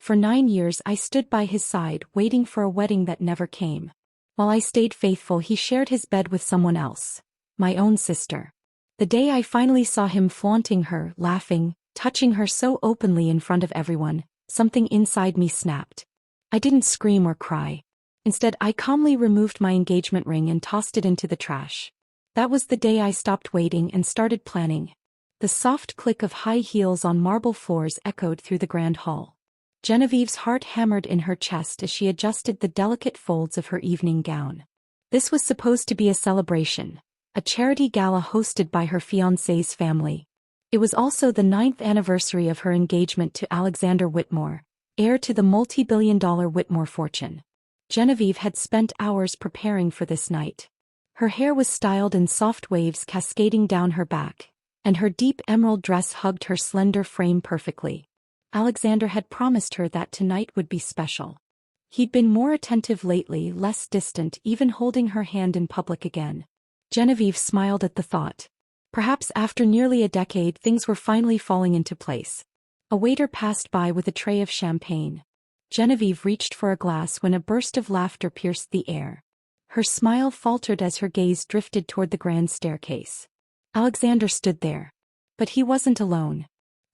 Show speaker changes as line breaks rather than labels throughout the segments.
For 9 years I stood by his side waiting for a wedding that never came. While I stayed faithful, he shared his bed with someone else. My own sister. The day I finally saw him flaunting her, laughing, touching her so openly in front of everyone, something inside me snapped. I didn't scream or cry. Instead, I calmly removed my engagement ring and tossed it into the trash. That was the day I stopped waiting and started planning. The soft click of high heels on marble floors echoed through the grand hall. Genevieve's heart hammered in her chest as she adjusted the delicate folds of her evening gown. This was supposed to be a celebration, a charity gala hosted by her fiancé's family. It was also the 9th anniversary of her engagement to Alexander Whitmore, heir to the multi-billion-dollar Whitmore fortune. Genevieve had spent hours preparing for this night. Her hair was styled in soft waves cascading down her back, and her deep emerald dress hugged her slender frame perfectly. Alexander had promised her that tonight would be special. He'd been more attentive lately, less distant, even holding her hand in public again. Genevieve smiled at the thought. Perhaps after nearly a decade things were finally falling into place. A waiter passed by with a tray of champagne. Genevieve reached for a glass when a burst of laughter pierced the air. Her smile faltered as her gaze drifted toward the grand staircase. Alexander stood there. But he wasn't alone.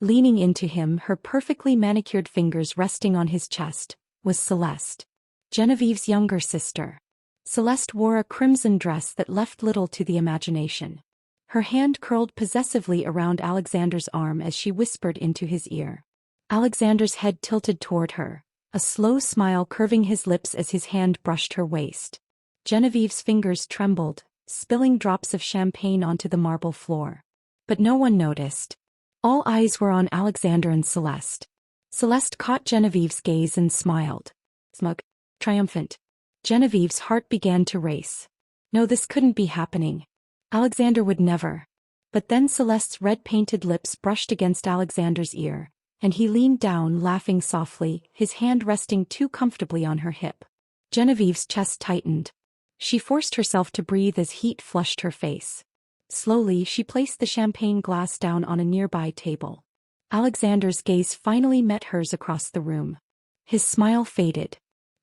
Leaning into him, her perfectly manicured fingers resting on his chest, was Celeste, Genevieve's younger sister. Celeste wore a crimson dress that left little to the imagination. Her hand curled possessively around Alexander's arm as she whispered into his ear. Alexander's head tilted toward her, a slow smile curving his lips as his hand brushed her waist. Genevieve's fingers trembled, spilling drops of champagne onto the marble floor. But no one noticed. All eyes were on Alexander and Celeste. Celeste caught Genevieve's gaze and smiled. Smug. Triumphant. Genevieve's heart began to race. No, this couldn't be happening. Alexander would never. But then Celeste's red-painted lips brushed against Alexander's ear, and he leaned down, laughing softly, his hand resting too comfortably on her hip. Genevieve's chest tightened. She forced herself to breathe as heat flushed her face. Slowly, she placed the champagne glass down on a nearby table. Alexander's gaze finally met hers across the room. His smile faded.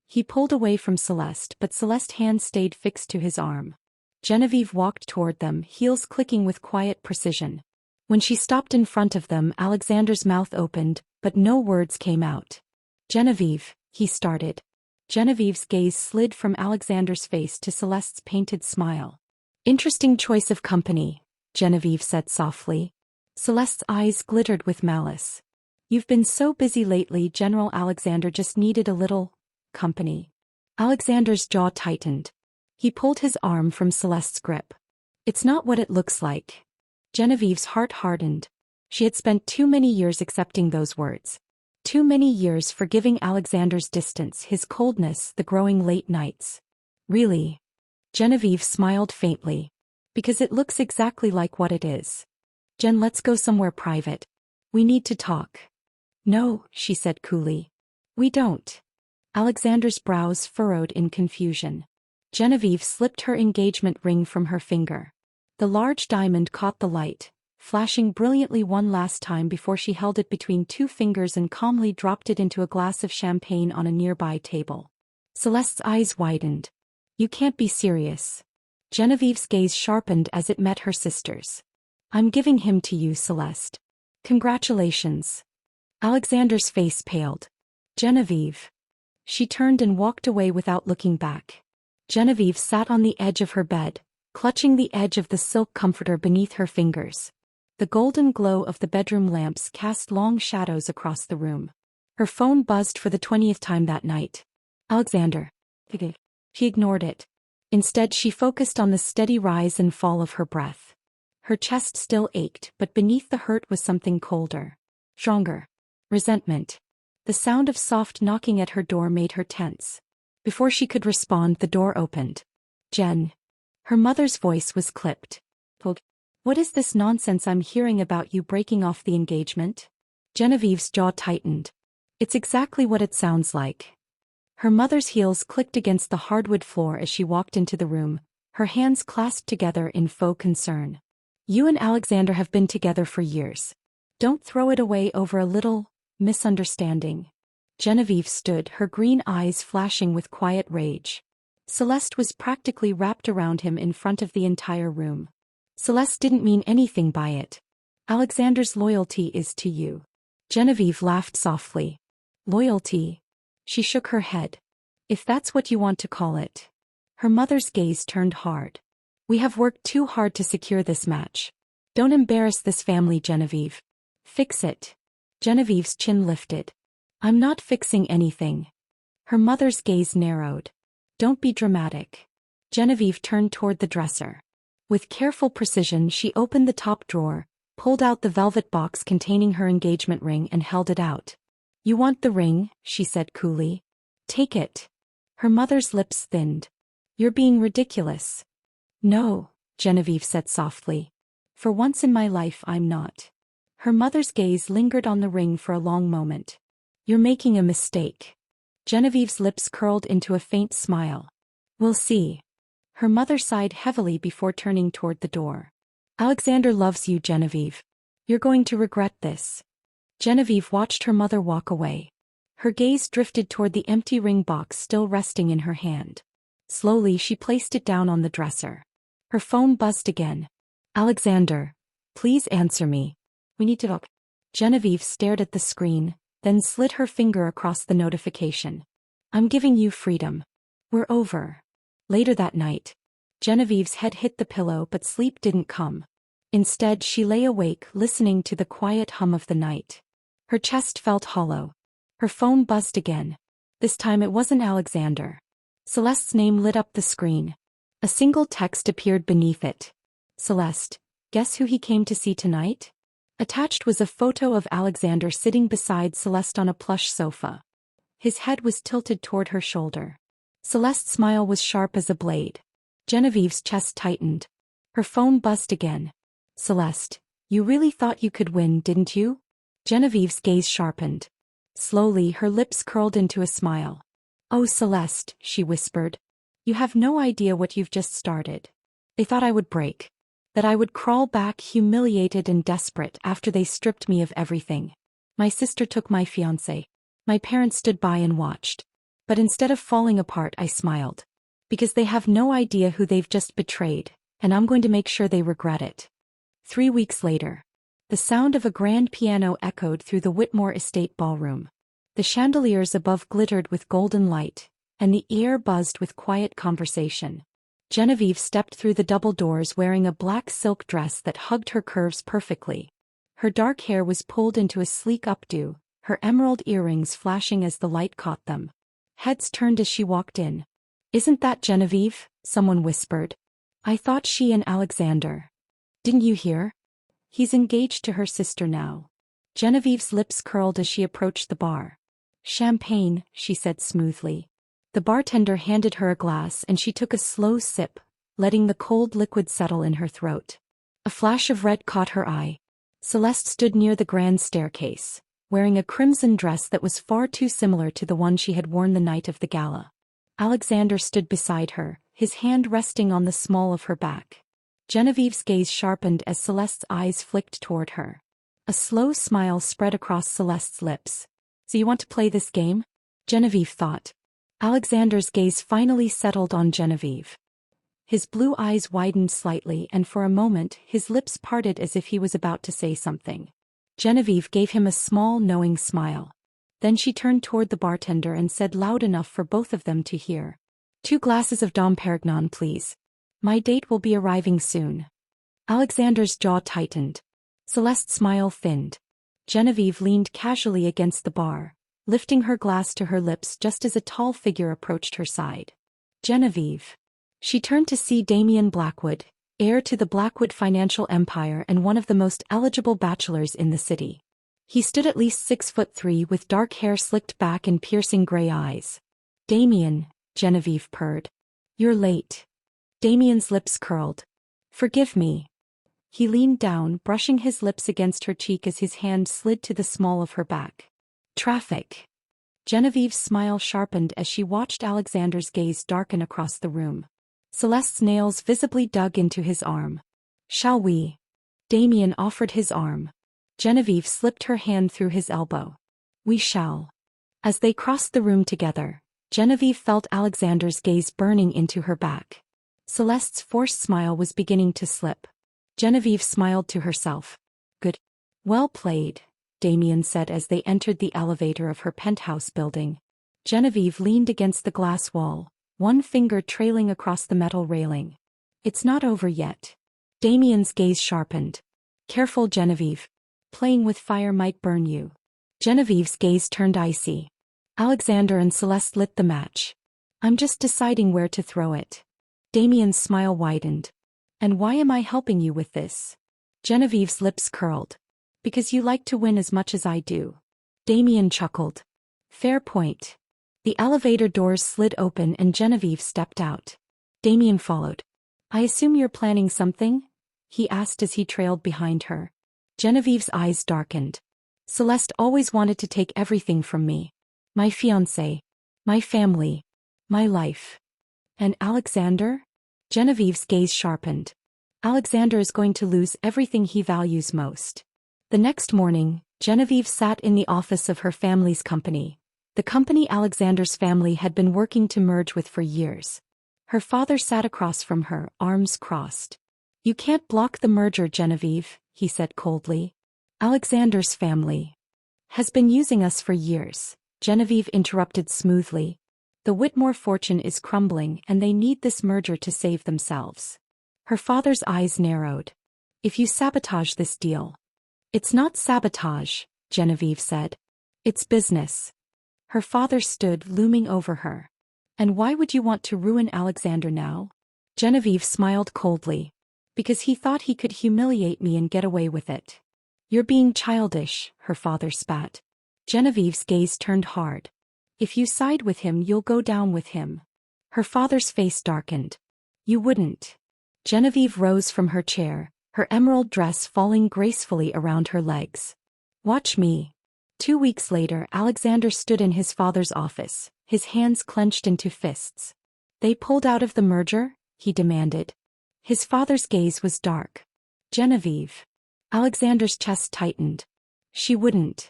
He pulled away from Celeste, but Celeste's hand stayed fixed to his arm. Genevieve walked toward them, heels clicking with quiet precision. When she stopped in front of them, Alexander's mouth opened, but no words came out. "Genevieve," he started. Genevieve's gaze slid from Alexander's face to Celeste's painted smile. "Interesting choice of company," Genevieve said softly. Celeste's eyes glittered with malice. "You've been so busy lately, General Alexander just needed a little company." Alexander's jaw tightened. He pulled his arm from Celeste's grip. "It's not what it looks like." Genevieve's heart hardened. She had spent too many years accepting those words. Too many years forgiving Alexander's distance, his coldness, the growing late nights. "Really?" Genevieve smiled faintly. "Because it looks exactly like what it is. Jen, let's go somewhere private. We need to talk." "No," she said coolly. "We don't." Alexander's brows furrowed in confusion. Genevieve slipped her engagement ring from her finger. The large diamond caught the light, flashing brilliantly one last time before she held it between two fingers and calmly dropped it into a glass of champagne on a nearby table. Celeste's eyes widened. "You can't be serious." Genevieve's gaze sharpened as it met her sister's. "I'm giving him to you, Celeste. Congratulations." Alexander's face paled. "Genevieve." She turned and walked away without looking back. Genevieve sat on the edge of her bed, clutching the edge of the silk comforter beneath her fingers. The golden glow of the bedroom lamps cast long shadows across the room. Her phone buzzed for the 20th time that night. "Alexander." She ignored it. Instead, she focused on the steady rise and fall of her breath. Her chest still ached, but beneath the hurt was something colder. Stronger. Resentment. The sound of soft knocking at her door made her tense. Before she could respond, the door opened. "Jen." Her mother's voice was clipped. "What is this nonsense I'm hearing about you breaking off the engagement?" Genevieve's jaw tightened. "It's exactly what it sounds like." Her mother's heels clicked against the hardwood floor as she walked into the room, her hands clasped together in faux concern. "You and Alexander have been together for years. Don't throw it away over a little misunderstanding." Genevieve stood, her green eyes flashing with quiet rage. Celeste was practically wrapped around him in front of the entire room. Celeste didn't mean anything by it. Alexander's loyalty is to you. Genevieve laughed softly. Loyalty? She shook her head. If that's what you want to call it. Her mother's gaze turned hard. We have worked too hard to secure this match. Don't embarrass this family, Genevieve. Fix it. Genevieve's chin lifted. I'm not fixing anything. Her mother's gaze narrowed. Don't be dramatic. Genevieve turned toward the dresser. With careful precision, she opened the top drawer, pulled out the velvet box containing her engagement ring and held it out. You want the ring, she said coolly. Take it. Her mother's lips thinned. You're being ridiculous. No, Genevieve said softly. For once in my life I'm not. Her mother's gaze lingered on the ring for a long moment. You're making a mistake. Genevieve's lips curled into a faint smile. We'll see. Her mother sighed heavily before turning toward the door. Alexander loves you, Genevieve. You're going to regret this. Genevieve watched her mother walk away. Her gaze drifted toward the empty ring box still resting in her hand. Slowly she placed it down on the dresser. Her phone buzzed again. Alexander, please answer me. We need to talk. Genevieve stared at the screen, then slid her finger across the notification. I'm giving you freedom. We're over. Later that night, Genevieve's head hit the pillow but sleep didn't come. Instead she lay awake listening to the quiet hum of the night. Her chest felt hollow. Her phone buzzed again. This time it wasn't Alexander. Celeste's name lit up the screen. A single text appeared beneath it. Celeste, guess who he came to see tonight? Attached was a photo of Alexander sitting beside Celeste on a plush sofa. His head was tilted toward her shoulder. Celeste's smile was sharp as a blade. Genevieve's chest tightened. Her phone buzzed again. Celeste, you really thought you could win, didn't you? Genevieve's gaze sharpened. Slowly her lips curled into a smile. Oh Celeste, she whispered. You have no idea what you've just started. They thought I would break. That I would crawl back humiliated and desperate after they stripped me of everything. My sister took my fiancé. My parents stood by and watched. But instead of falling apart, I smiled. Because they have no idea who they've just betrayed, and I'm going to make sure they regret it. 3 weeks later. The sound of a grand piano echoed through the Whitmore Estate ballroom. The chandeliers above glittered with golden light, and the air buzzed with quiet conversation. Genevieve stepped through the double doors wearing a black silk dress that hugged her curves perfectly. Her dark hair was pulled into a sleek updo, her emerald earrings flashing as the light caught them. Heads turned as she walked in. Isn't that Genevieve? Someone whispered. I thought she and Alexander. Didn't you hear? He's engaged to her sister now. Genevieve's lips curled as she approached the bar. Champagne, she said smoothly. The bartender handed her a glass and she took a slow sip, letting the cold liquid settle in her throat. A flash of red caught her eye. Celeste stood near the grand staircase, wearing a crimson dress that was far too similar to the one she had worn the night of the gala. Alexander stood beside her, his hand resting on the small of her back. Genevieve's gaze sharpened as Celeste's eyes flicked toward her. A slow smile spread across Celeste's lips. So you want to play this game? Genevieve thought. Alexander's gaze finally settled on Genevieve. His blue eyes widened slightly and for a moment his lips parted as if he was about to say something. Genevieve gave him a small knowing smile. Then she turned toward the bartender and said loud enough for both of them to hear. 2 glasses of Dom Perignon, please. My date will be arriving soon. Alexander's jaw tightened. Celeste's smile thinned. Genevieve leaned casually against the bar, lifting her glass to her lips just as a tall figure approached her side. Genevieve. She turned to see Damien Blackwood, heir to the Blackwood financial empire and one of the most eligible bachelors in the city. He stood at least 6'3" with dark hair slicked back and piercing gray eyes. Damien, Genevieve purred. You're late. Damien's lips curled. Forgive me. He leaned down, brushing his lips against her cheek as his hand slid to the small of her back. Traffic. Genevieve's smile sharpened as she watched Alexander's gaze darken across the room. Celeste's nails visibly dug into his arm. Shall we? Damien offered his arm. Genevieve slipped her hand through his elbow. We shall. As they crossed the room together, Genevieve felt Alexander's gaze burning into her back. Celeste's forced smile was beginning to slip. Genevieve smiled to herself. Good. Well played, Damien said as they entered the elevator of her penthouse building. Genevieve leaned against the glass wall, one finger trailing across the metal railing. It's not over yet. Damien's gaze sharpened. Careful, Genevieve. Playing with fire might burn you. Genevieve's gaze turned icy. Alexander and Celeste lit the match. I'm just deciding where to throw it. Damien's smile widened. And why am I helping you with this? Genevieve's lips curled. Because you like to win as much as I do. Damien chuckled. Fair point. The elevator doors slid open and Genevieve stepped out. Damien followed. I assume you're planning something? He asked as he trailed behind her. Genevieve's eyes darkened. Celeste always wanted to take everything from me. My fiancé. My family. My life. And Alexander? Genevieve's gaze sharpened. Alexander is going to lose everything he values most. The next morning, Genevieve sat in the office of her family's company. The company Alexander's family had been working to merge with for years. Her father sat across from her, arms crossed. You can't block the merger, Genevieve, he said coldly. Alexander's family has been using us for years, Genevieve interrupted smoothly. The Whitmore fortune is crumbling and they need this merger to save themselves. Her father's eyes narrowed. If you sabotage this deal. It's not sabotage, Genevieve said. It's business. Her father stood looming over her. And why would you want to ruin Alexander now? Genevieve smiled coldly. Because he thought he could humiliate me and get away with it. You're being childish, her father spat. Genevieve's gaze turned hard. If you side with him, you'll go down with him. Her father's face darkened. You wouldn't. Genevieve rose from her chair, her emerald dress falling gracefully around her legs. Watch me. 2 weeks later, Alexander stood in his father's office, his hands clenched into fists. They pulled out of the merger? He demanded. His father's gaze was dark. Genevieve. Alexander's chest tightened. She wouldn't.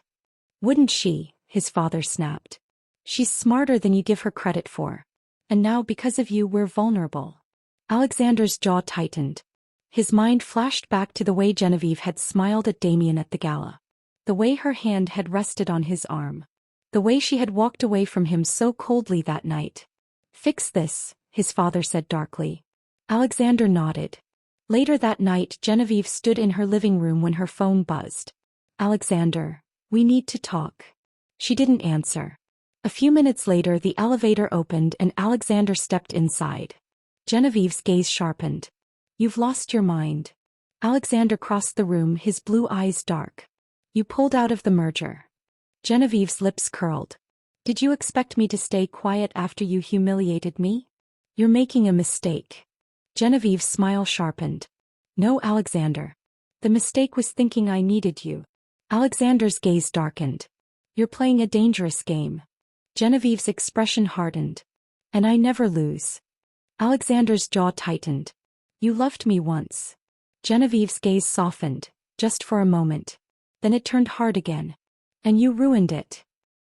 Wouldn't she? His father snapped. She's smarter than you give her credit for. And now because of you we're vulnerable. Alexander's jaw tightened. His mind flashed back to the way Genevieve had smiled at Damien at the gala. The way her hand had rested on his arm. The way she had walked away from him so coldly that night. Fix this, his father said darkly. Alexander nodded. Later that night, Genevieve stood in her living room when her phone buzzed. Alexander, we need to talk. She didn't answer. A few minutes later, the elevator opened and Alexander stepped inside. Genevieve's gaze sharpened. You've lost your mind. Alexander crossed the room, his blue eyes dark. You pulled out of the merger. Genevieve's lips curled. Did you expect me to stay quiet after you humiliated me? You're making a mistake. Genevieve's smile sharpened. No, Alexander. The mistake was thinking I needed you. Alexander's gaze darkened. You're playing a dangerous game. Genevieve's expression hardened. And I never lose. Alexander's jaw tightened. You loved me once. Genevieve's gaze softened, just for a moment. Then it turned hard again. And you ruined it.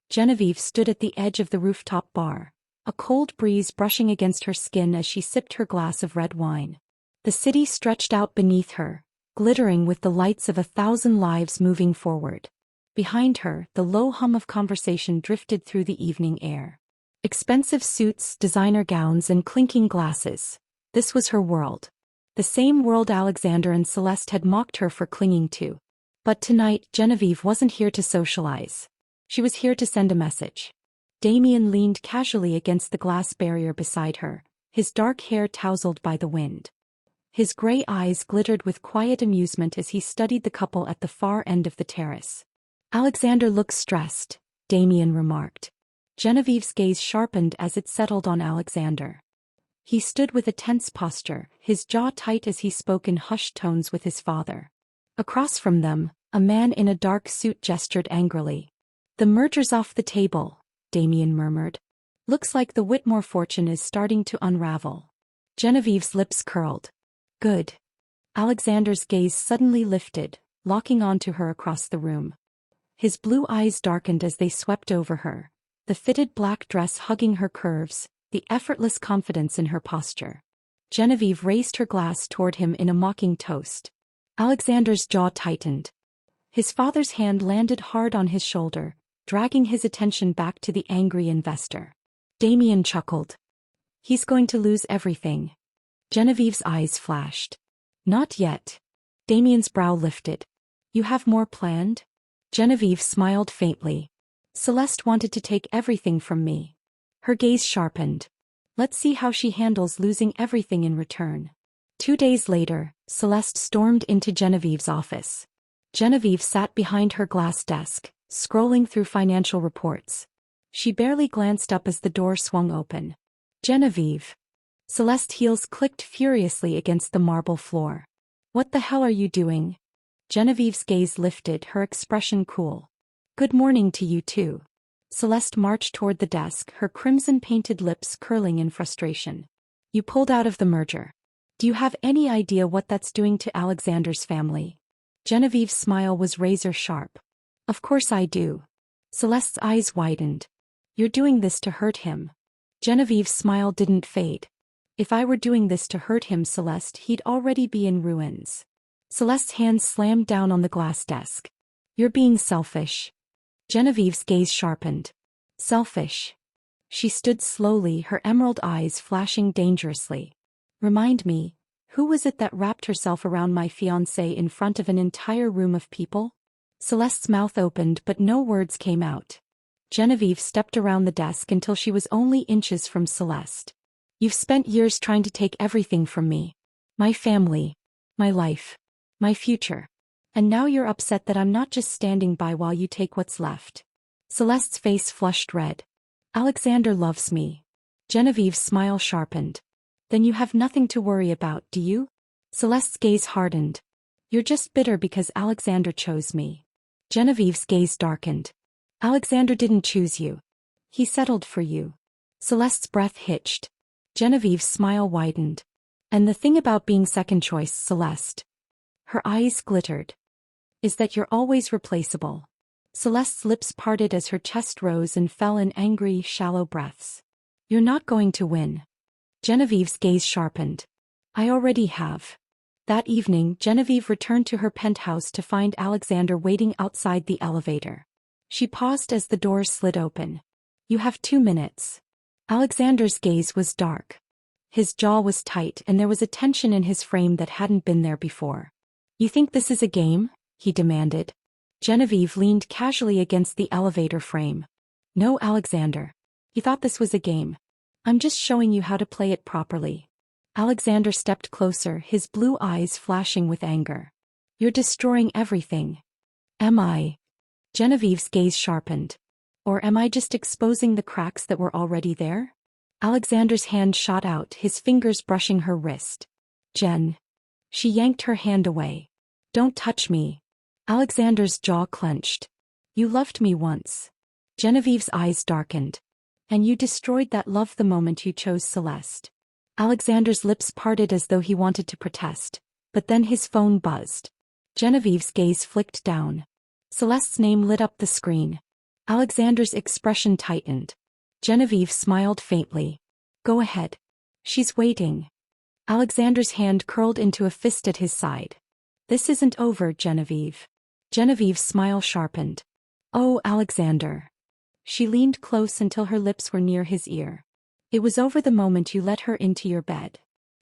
Genevieve stood at the edge of the rooftop bar, a cold breeze brushing against her skin as she sipped her glass of red wine. The city stretched out beneath her, glittering with the lights of 1,000 lives moving forward. Behind her, the low hum of conversation drifted through the evening air. Expensive suits, designer gowns, and clinking glasses. This was her world. The same world Alexander and Celeste had mocked her for clinging to. But tonight, Genevieve wasn't here to socialize. She was here to send a message. Damien leaned casually against the glass barrier beside her, his dark hair tousled by the wind. His gray eyes glittered with quiet amusement as he studied the couple at the far end of the terrace. Alexander looks stressed, Damien remarked. Genevieve's gaze sharpened as it settled on Alexander. He stood with a tense posture, his jaw tight as he spoke in hushed tones with his father. Across from them, a man in a dark suit gestured angrily. The merger's off the table, Damien murmured. Looks like the Whitmore fortune is starting to unravel. Genevieve's lips curled. Good. Alexander's gaze suddenly lifted, locking onto her across the room. His blue eyes darkened as they swept over her, the fitted black dress hugging her curves, the effortless confidence in her posture. Genevieve raised her glass toward him in a mocking toast. Alexander's jaw tightened. His father's hand landed hard on his shoulder, dragging his attention back to the angry investor. Damien chuckled. He's going to lose everything. Genevieve's eyes flashed. Not yet. Damien's brow lifted. You have more planned? Genevieve smiled faintly. Celeste wanted to take everything from me. Her gaze sharpened. Let's see how she handles losing everything in return. 2 days later, Celeste stormed into Genevieve's office. Genevieve sat behind her glass desk, scrolling through financial reports. She barely glanced up as the door swung open. Genevieve. Celeste's heels clicked furiously against the marble floor. What the hell are you doing? Genevieve's gaze lifted, her expression cool. Good morning to you too. Celeste marched toward the desk, her crimson-painted lips curling in frustration. You pulled out of the merger. Do you have any idea what that's doing to Alexander's family? Genevieve's smile was razor-sharp. Of course I do. Celeste's eyes widened. You're doing this to hurt him. Genevieve's smile didn't fade. If I were doing this to hurt him, Celeste, he'd already be in ruins. Celeste's hands slammed down on the glass desk. You're being selfish. Genevieve's gaze sharpened. Selfish. She stood slowly, her emerald eyes flashing dangerously. Remind me, who was it that wrapped herself around my fiancé in front of an entire room of people? Celeste's mouth opened but no words came out. Genevieve stepped around the desk until she was only inches from Celeste. You've spent years trying to take everything from me. My family. My life. My future. And now you're upset that I'm not just standing by while you take what's left. Celeste's face flushed red. Alexander loves me. Genevieve's smile sharpened. Then you have nothing to worry about, do you? Celeste's gaze hardened. You're just bitter because Alexander chose me. Genevieve's gaze darkened. Alexander didn't choose you. He settled for you. Celeste's breath hitched. Genevieve's smile widened. And the thing about being second choice, Celeste. Her eyes glittered. Is that you're always replaceable. Celeste's lips parted as her chest rose and fell in angry, shallow breaths. You're not going to win. Genevieve's gaze sharpened. I already have. That evening, Genevieve returned to her penthouse to find Alexander waiting outside the elevator. She paused as the door slid open. You have 2 minutes. Alexander's gaze was dark. His jaw was tight and there was a tension in his frame that hadn't been there before. You think this is a game? He demanded. Genevieve leaned casually against the elevator frame. No, Alexander. He thought this was a game. I'm just showing you how to play it properly. Alexander stepped closer, his blue eyes flashing with anger. You're destroying everything. Am I? Genevieve's gaze sharpened. Or am I just exposing the cracks that were already there? Alexander's hand shot out, his fingers brushing her wrist. Jen. She yanked her hand away. Don't touch me. Alexander's jaw clenched. You loved me once. Genevieve's eyes darkened. And you destroyed that love the moment you chose Celeste. Alexander's lips parted as though he wanted to protest, but then his phone buzzed. Genevieve's gaze flicked down. Celeste's name lit up the screen. Alexander's expression tightened. Genevieve smiled faintly. Go ahead. She's waiting. Alexander's hand curled into a fist at his side. This isn't over, Genevieve. Genevieve's smile sharpened. Oh, Alexander. She leaned close until her lips were near his ear. It was over the moment you let her into your bed.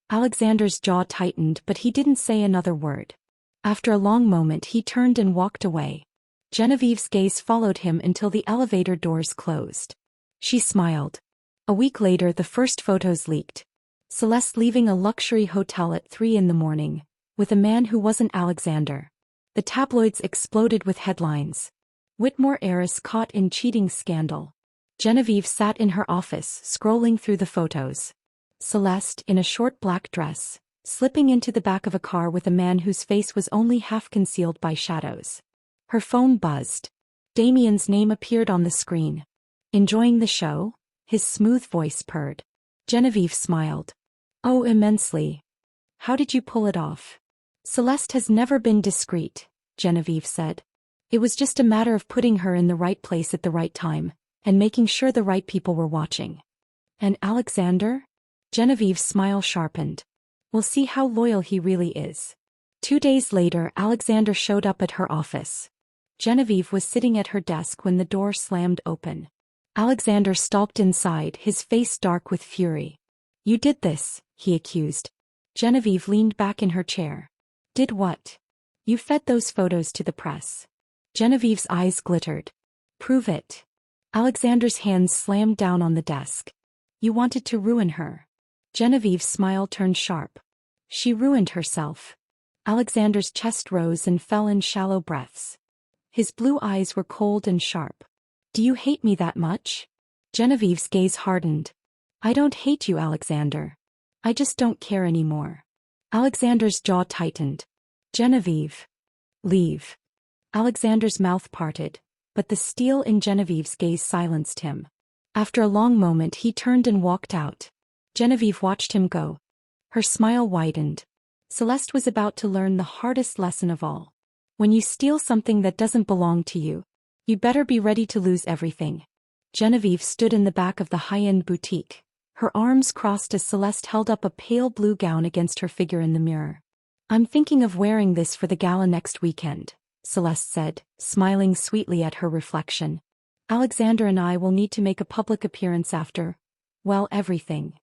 Alexander's jaw tightened, but he didn't say another word. After a long moment he turned and walked away. Genevieve's gaze followed him until the elevator doors closed. She smiled. A week later the first photos leaked. Celeste leaving a luxury hotel at 3 a.m, with a man who wasn't Alexander. The tabloids exploded with headlines. Whitmore heiress caught in cheating scandal. Genevieve sat in her office, scrolling through the photos. Celeste, in a short black dress, slipping into the back of a car with a man whose face was only half concealed by shadows. Her phone buzzed. Damien's name appeared on the screen. Enjoying the show? His smooth voice purred. Genevieve smiled. Oh, immensely. How did you pull it off? Celeste has never been discreet, Genevieve said. It was just a matter of putting her in the right place at the right time, and making sure the right people were watching. And Alexander? Genevieve's smile sharpened. We'll see how loyal he really is. 2 days later, Alexander showed up at her office. Genevieve was sitting at her desk when the door slammed open. Alexander stalked inside, his face dark with fury. You did this, he accused. Genevieve leaned back in her chair. Did what? You fed those photos to the press. Genevieve's eyes glittered. Prove it. Alexander's hands slammed down on the desk. You wanted to ruin her. Genevieve's smile turned sharp. She ruined herself. Alexander's chest rose and fell in shallow breaths. His blue eyes were cold and sharp. Do you hate me that much? Genevieve's gaze hardened. I don't hate you, Alexander. I just don't care anymore. Alexander's jaw tightened. Genevieve. Leave. Alexander's mouth parted, but the steel in Genevieve's gaze silenced him. After a long moment he turned and walked out. Genevieve watched him go. Her smile widened. Celeste was about to learn the hardest lesson of all. When you steal something that doesn't belong to you, you better be ready to lose everything. Genevieve stood in the back of the high-end boutique, her arms crossed as Celeste held up a pale blue gown against her figure in the mirror. I'm thinking of wearing this for the gala next weekend, Celeste said, smiling sweetly at her reflection. Alexander and I will need to make a public appearance after, well, everything.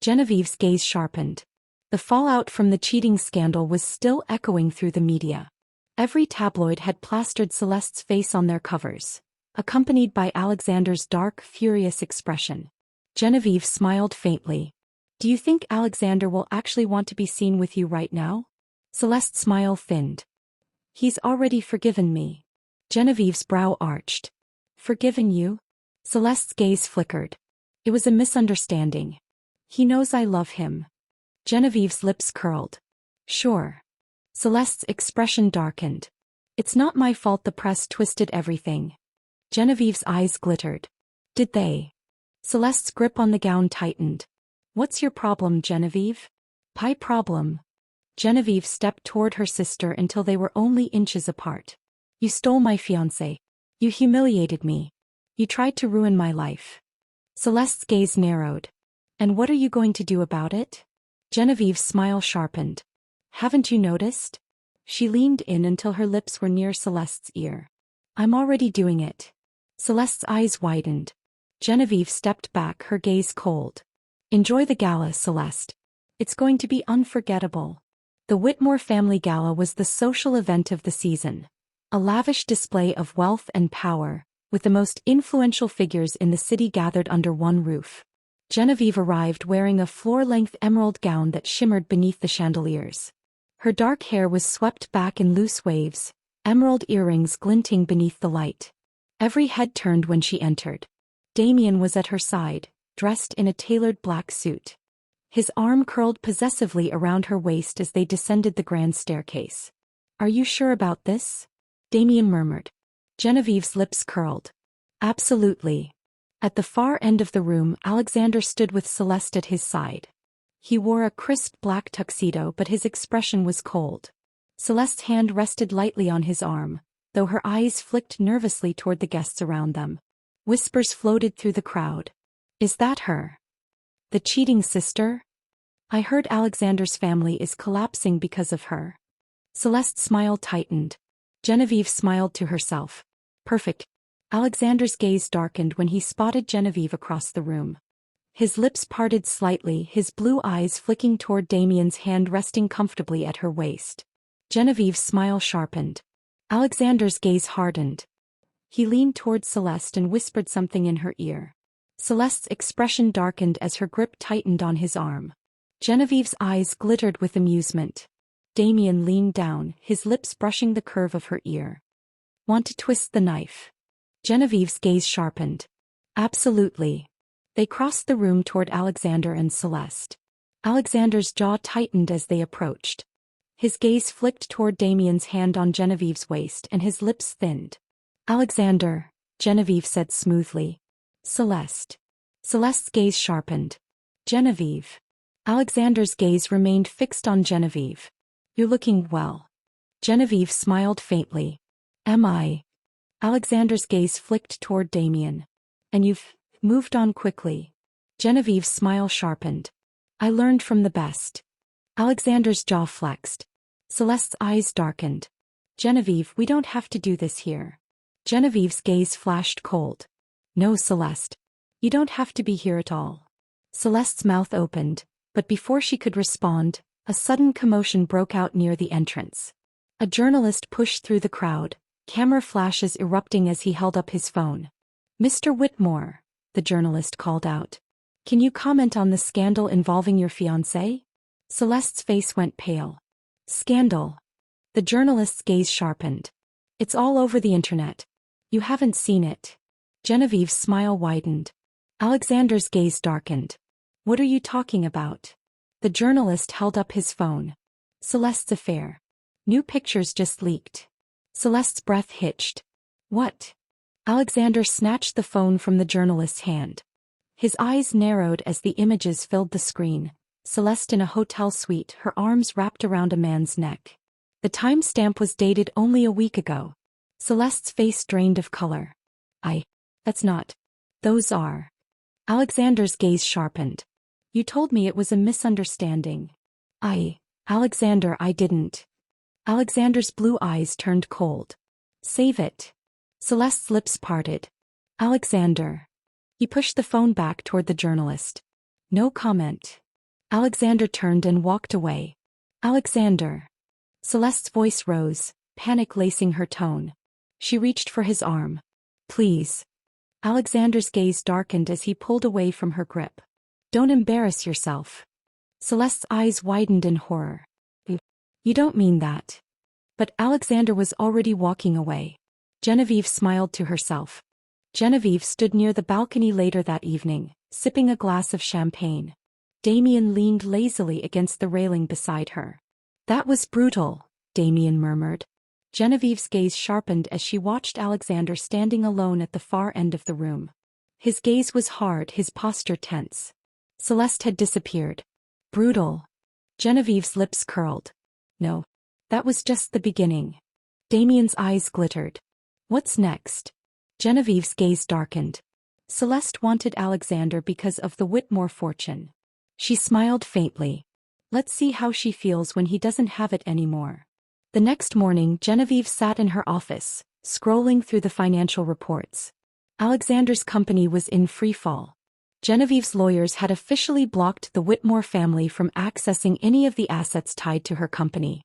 Genevieve's gaze sharpened. The fallout from the cheating scandal was still echoing through the media. Every tabloid had plastered Celeste's face on their covers, accompanied by Alexander's dark, furious expression. Genevieve smiled faintly. Do you think Alexander will actually want to be seen with you right now? Celeste's smile thinned. He's already forgiven me. Genevieve's brow arched. Forgiven you? Celeste's gaze flickered. It was a misunderstanding. He knows I love him. Genevieve's lips curled. Sure. Celeste's expression darkened. It's not my fault the press twisted everything. Genevieve's eyes glittered. Did they? Celeste's grip on the gown tightened. What's your problem, Genevieve? Pie problem. Genevieve stepped toward her sister until they were only inches apart. You stole my fiancé. You humiliated me. You tried to ruin my life. Celeste's gaze narrowed. And what are you going to do about it? Genevieve's smile sharpened. Haven't you noticed? She leaned in until her lips were near Celeste's ear. I'm already doing it. Celeste's eyes widened. Genevieve stepped back, her gaze cold. Enjoy the gala, Celeste. It's going to be unforgettable. The Whitmore family gala was the social event of the season. A lavish display of wealth and power, with the most influential figures in the city gathered under one roof. Genevieve arrived wearing a floor-length emerald gown that shimmered beneath the chandeliers. Her dark hair was swept back in loose waves, emerald earrings glinting beneath the light. Every head turned when she entered. Damien was at her side, dressed in a tailored black suit. His arm curled possessively around her waist as they descended the grand staircase. Are you sure about this? Damien murmured. Genevieve's lips curled. Absolutely. At the far end of the room, Alexander stood with Celeste at his side. He wore a crisp black tuxedo, but his expression was cold. Celeste's hand rested lightly on his arm, though her eyes flicked nervously toward the guests around them. Whispers floated through the crowd. Is that her? The cheating sister? I heard Alexander's family is collapsing because of her. Celeste's smile tightened. Genevieve smiled to herself. Perfect. Alexander's gaze darkened when he spotted Genevieve across the room. His lips parted slightly, his blue eyes flicking toward Damien's hand resting comfortably at her waist. Genevieve's smile sharpened. Alexander's gaze hardened. He leaned toward Celeste and whispered something in her ear. Celeste's expression darkened as her grip tightened on his arm. Genevieve's eyes glittered with amusement. Damien leaned down, his lips brushing the curve of her ear. Want to twist the knife? Genevieve's gaze sharpened. Absolutely. They crossed the room toward Alexander and Celeste. Alexander's jaw tightened as they approached. His gaze flicked toward Damien's hand on Genevieve's waist and his lips thinned. Alexander, Genevieve said smoothly. Celeste. Celeste's gaze sharpened. Genevieve. Alexander's gaze remained fixed on Genevieve. You're looking well. Genevieve smiled faintly. Am I? Alexander's gaze flicked toward Damien. And you've moved on quickly. Genevieve's smile sharpened. I learned from the best. Alexander's jaw flexed. Celeste's eyes darkened. Genevieve, we don't have to do this here. Genevieve's gaze flashed cold. No, Celeste. You don't have to be here at all. Celeste's mouth opened, but before she could respond, a sudden commotion broke out near the entrance. A journalist pushed through the crowd, camera flashes erupting as he held up his phone. Mr. Whitmore, the journalist called out. Can you comment on the scandal involving your fiancé? Celeste's face went pale. Scandal. The journalist's gaze sharpened. It's all over the internet. You haven't seen it. Genevieve's smile widened. Alexander's gaze darkened. What are you talking about? The journalist held up his phone. Celeste's affair. New pictures just leaked. Celeste's breath hitched. What? Alexander snatched the phone from the journalist's hand. His eyes narrowed as the images filled the screen. Celeste in a hotel suite, her arms wrapped around a man's neck. The timestamp was dated only a week ago. Celeste's face drained of color. That's not. Those are. Alexander's gaze sharpened. You told me it was a misunderstanding. Alexander, I didn't. Alexander's blue eyes turned cold. Save it. Celeste's lips parted. Alexander. He pushed the phone back toward the journalist. No comment. Alexander turned and walked away. Alexander. Celeste's voice rose, panic lacing her tone. She reached for his arm. Please. Alexander's gaze darkened as he pulled away from her grip. Don't embarrass yourself. Celeste's eyes widened in horror. You don't mean that. But Alexander was already walking away. Genevieve smiled to herself. Genevieve stood near the balcony later that evening, sipping a glass of champagne. Damien leaned lazily against the railing beside her. That was brutal, Damien murmured. Genevieve's gaze sharpened as she watched Alexander standing alone at the far end of the room. His gaze was hard, his posture tense. Celeste had disappeared. Brutal. Genevieve's lips curled. No. That was just the beginning. Damien's eyes glittered. What's next? Genevieve's gaze darkened. Celeste wanted Alexander because of the Whitmore fortune. She smiled faintly. Let's see how she feels when he doesn't have it anymore. The next morning, Genevieve sat in her office, scrolling through the financial reports. Alexander's company was in free fall. Genevieve's lawyers had officially blocked the Whitmore family from accessing any of the assets tied to her company.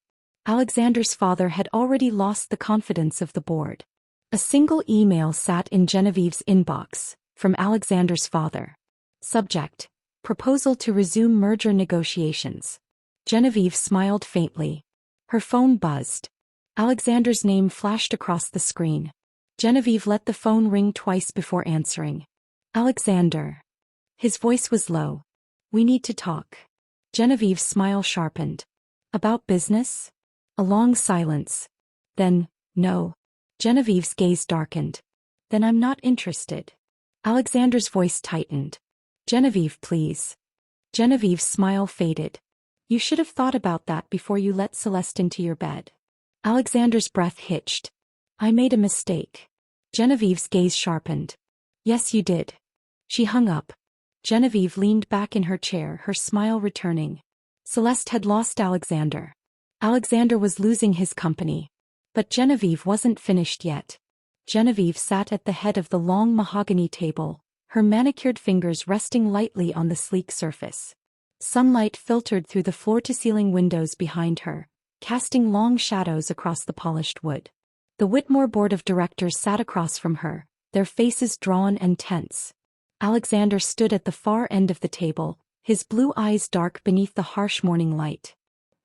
Alexander's father had already lost the confidence of the board. A single email sat in Genevieve's inbox, from Alexander's father. Subject: Proposal to resume merger negotiations. Genevieve smiled faintly. Her phone buzzed. Alexander's name flashed across the screen. Genevieve let the phone ring twice before answering. Alexander. His voice was low. We need to talk. Genevieve's smile sharpened. About business? A long silence. Then, no. Genevieve's gaze darkened. Then I'm not interested. Alexander's voice tightened. Genevieve, please. Genevieve's smile faded. You should have thought about that before you let Celeste into your bed. Alexander's breath hitched. I made a mistake. Genevieve's gaze sharpened. Yes, you did. She hung up. Genevieve leaned back in her chair, her smile returning. Celeste had lost Alexander. Alexander was losing his company. But Genevieve wasn't finished yet. Genevieve sat at the head of the long mahogany table, her manicured fingers resting lightly on the sleek surface. Sunlight filtered through the floor-to-ceiling windows behind her, casting long shadows across the polished wood. The Whitmore board of directors sat across from her, their faces drawn and tense. Alexander stood at the far end of the table, his blue eyes dark beneath the harsh morning light.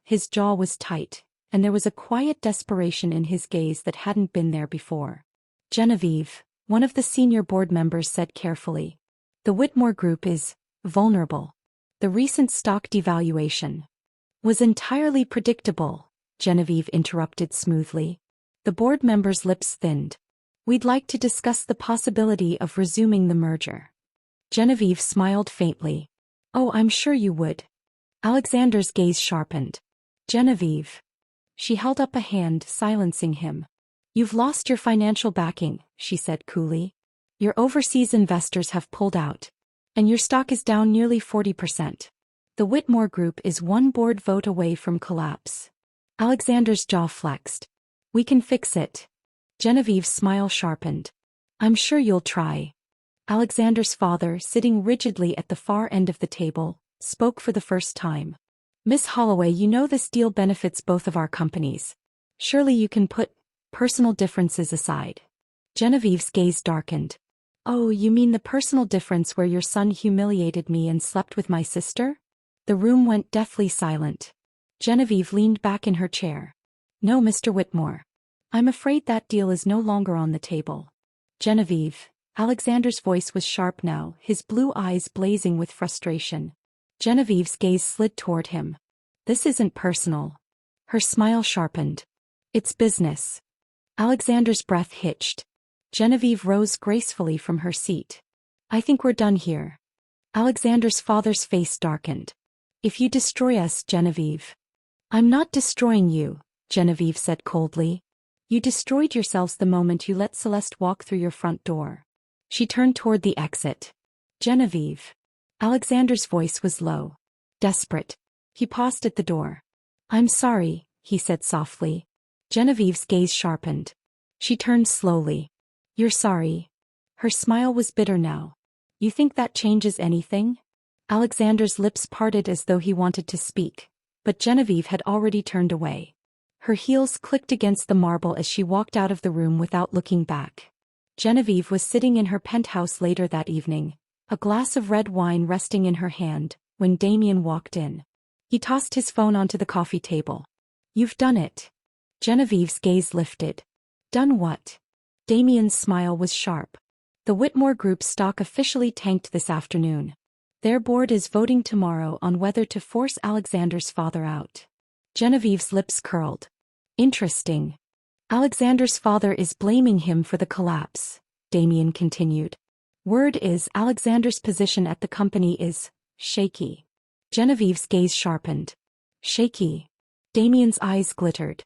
His jaw was tight, and there was a quiet desperation in his gaze that hadn't been there before. Genevieve, one of the senior board members said carefully. The Whitmore Group is vulnerable. The recent stock devaluation was entirely predictable, Genevieve interrupted smoothly. The board member's lips thinned. We'd like to discuss the possibility of resuming the merger. Genevieve smiled faintly. Oh, I'm sure you would. Alexander's gaze sharpened. Genevieve. She held up a hand, silencing him. You've lost your financial backing, she said coolly. Your overseas investors have pulled out. And your stock is down nearly 40%. The Whitmore Group is one board vote away from collapse. Alexander's jaw flexed. We can fix it. Genevieve's smile sharpened. I'm sure you'll try. Alexander's father, sitting rigidly at the far end of the table, spoke for the first time. Miss Holloway, you know this deal benefits both of our companies. Surely you can put personal differences aside. Genevieve's gaze darkened. Oh, you mean the personal difference where your son humiliated me and slept with my sister? The room went deathly silent. Genevieve leaned back in her chair. No, Mr. Whitmore. I'm afraid that deal is no longer on the table. Genevieve. Alexander's voice was sharp now, his blue eyes blazing with frustration. Genevieve's gaze slid toward him. This isn't personal. Her smile sharpened. It's business. Alexander's breath hitched. Genevieve rose gracefully from her seat. I think we're done here. Alexander's father's face darkened. If you destroy us, Genevieve. I'm not destroying you, Genevieve said coldly. You destroyed yourselves the moment you let Celeste walk through your front door. She turned toward the exit. Genevieve. Alexander's voice was low. Desperate. He paused at the door. I'm sorry, he said softly. Genevieve's gaze sharpened. She turned slowly. You're sorry. Her smile was bitter now. You think that changes anything? Alexander's lips parted as though he wanted to speak, but Genevieve had already turned away. Her heels clicked against the marble as she walked out of the room without looking back. Genevieve was sitting in her penthouse later that evening, a glass of red wine resting in her hand, when Damien walked in. He tossed his phone onto the coffee table. You've done it. Genevieve's gaze lifted. Done what? Damien's smile was sharp. The Whitmore Group's stock officially tanked this afternoon. Their board is voting tomorrow on whether to force Alexander's father out. Genevieve's lips curled. Interesting. Alexander's father is blaming him for the collapse, Damien continued. Word is Alexander's position at the company is shaky. Genevieve's gaze sharpened. Shaky. Damien's eyes glittered.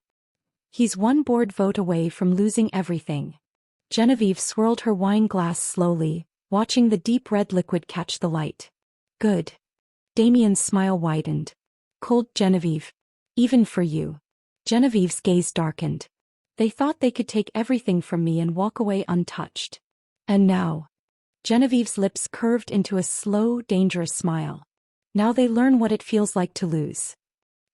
He's one board vote away from losing everything. Genevieve swirled her wine glass slowly, watching the deep red liquid catch the light. Good. Damien's smile widened. Cold Genevieve. Even for you. Genevieve's gaze darkened. They thought they could take everything from me and walk away untouched. And now. Genevieve's lips curved into a slow, dangerous smile. Now they learn what it feels like to lose.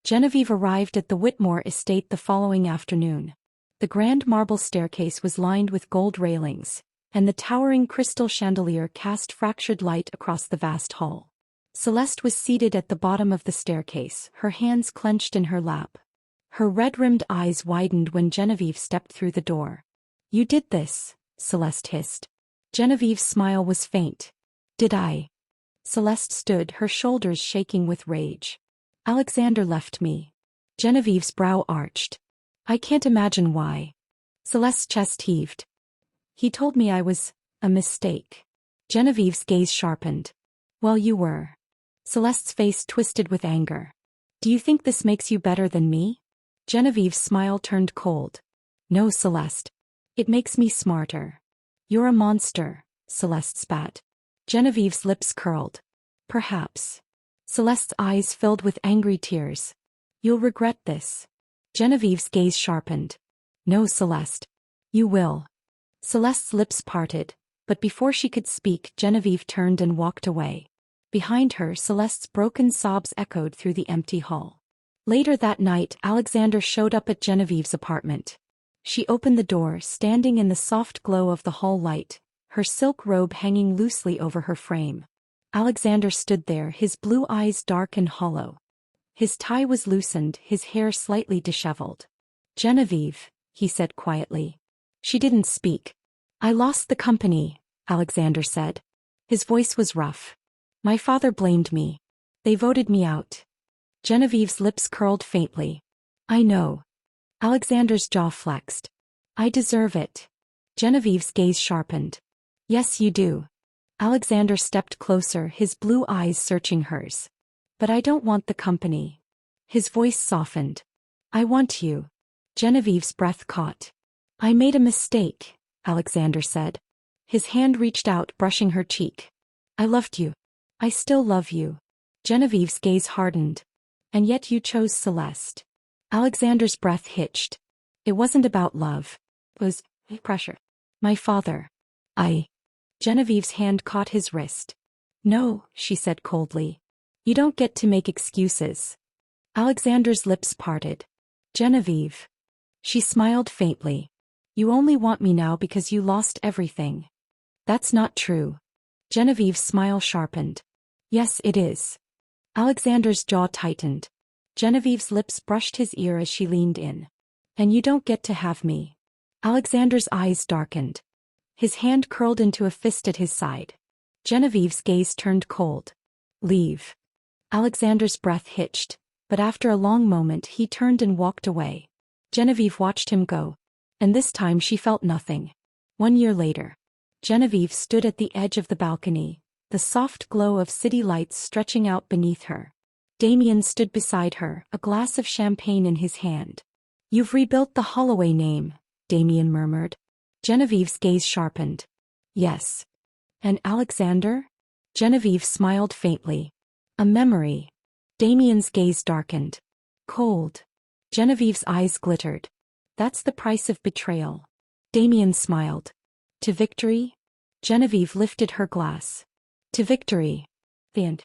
Genevieve arrived at the Whitmore estate the following afternoon. The grand marble staircase was lined with gold railings, and the towering crystal chandelier cast fractured light across the vast hall. Celeste was seated at the bottom of the staircase, her hands clenched in her lap. Her red-rimmed eyes widened when Genevieve stepped through the door. You did this, Celeste hissed. Genevieve's smile was faint. Did I? Celeste stood, her shoulders shaking with rage. Alexander left me. Genevieve's brow arched. I can't imagine why. Celeste's chest heaved. He told me I was a mistake. Genevieve's gaze sharpened. Well, you were. Celeste's face twisted with anger. Do you think this makes you better than me? Genevieve's smile turned cold. No, Celeste. It makes me smarter. You're a monster, Celeste spat. Genevieve's lips curled. Perhaps. Celeste's eyes filled with angry tears. You'll regret this. Genevieve's gaze sharpened. No, Celeste. You will. Celeste's lips parted, but before she could speak, Genevieve turned and walked away. Behind her, Celeste's broken sobs echoed through the empty hall. Later that night, Alexander showed up at Genevieve's apartment. She opened the door, standing in the soft glow of the hall light, her silk robe hanging loosely over her frame. Alexander stood there, his blue eyes dark and hollow. His tie was loosened, his hair slightly disheveled. Genevieve, he said quietly. She didn't speak. I lost the company, Alexander said. His voice was rough. My father blamed me. They voted me out. Genevieve's lips curled faintly. I know. Alexander's jaw flexed. I deserve it. Genevieve's gaze sharpened. Yes, you do. Alexander stepped closer, his blue eyes searching hers. But I don't want the company. His voice softened. I want you. Genevieve's breath caught. I made a mistake, Alexander said. His hand reached out, brushing her cheek. I loved you. I still love you. Genevieve's gaze hardened. And yet you chose Celeste. Alexander's breath hitched. It wasn't about love. It was pressure. My father. Genevieve's hand caught his wrist. No, she said coldly. You don't get to make excuses. Alexander's lips parted. Genevieve. She smiled faintly. You only want me now because you lost everything. That's not true. Genevieve's smile sharpened. Yes, it is. Alexander's jaw tightened. Genevieve's lips brushed his ear as she leaned in. And you don't get to have me. Alexander's eyes darkened. His hand curled into a fist at his side. Genevieve's gaze turned cold. Leave. Alexander's breath hitched, but after a long moment he turned and walked away. Genevieve watched him go. And this time she felt nothing. 1 year later. Genevieve stood at the edge of the balcony, the soft glow of city lights stretching out beneath her. Damien stood beside her, a glass of champagne in his hand. You've rebuilt the Holloway name, Damien murmured. Genevieve's gaze sharpened. Yes. And Alexander? Genevieve smiled faintly. A memory. Damien's gaze darkened. Cold. Genevieve's eyes glittered. That's the price of betrayal. Damien smiled. To victory? Genevieve lifted her glass. To victory. The end.